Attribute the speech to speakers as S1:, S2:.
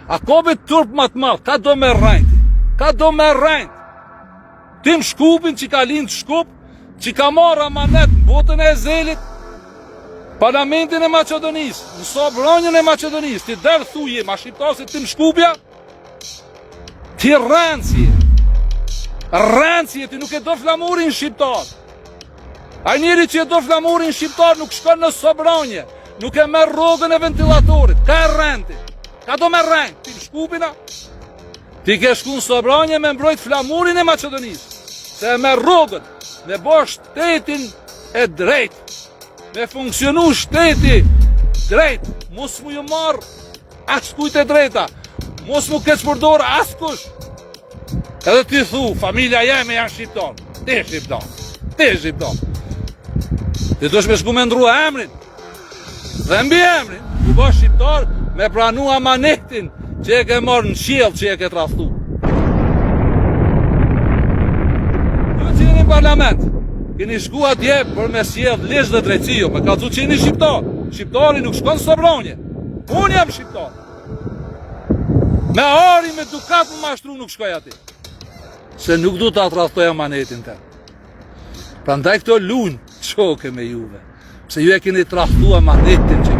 S1: A kobe turp më të madh, ka do me rrejti. Ka do me rrejti. Tim Shkupin që ka lind Shkup, që ka marrë amanet në botën e Zelit, Parlamentin e Maqedonisë, në Sobronjën e Maqedonisë, ti dërë thuje, ma shqiptasit Tim Shkupja, ti rëndësje, ti nuk e do flamurin shqiptar. A njëri që e do flamurin shqiptar nuk shkon në Sobronje, nuk e merr rrogën e ventilatorit, ka e rëndi, ka do me rënd, Tim Shkupina. Ti ke shku në Sobronje me mbrojt flamurin e Maqedonisë, se me rrogën, me bo shtetin e drejt, me funksionu shteti drejt, mos mu ju marë as kujt e drejta, mos mu keq përdor as kush. Edhe ti thu, familja jeme janë shqiptar, ti shqiptar. Ti dush me shku me ndrua emrin, dhe mbi emrin, u bo shqiptar me pranu amanetin që e ke marrë në qiell që e ke traftu. Ju që jeni në parlament, keni shku atje për me sjell ligj dhe drejtësi, me ka thu që jeni shqiptar. Shqiptari nuk shkon Sobronje. Unë jam shqiptar. Me ari, me dukat më mashtru nuk shkoj ati. Se nuk du ta traftoj amanetin të. Prandaj këto lunë qoke me juve. Se ju e keni traftu amanetin që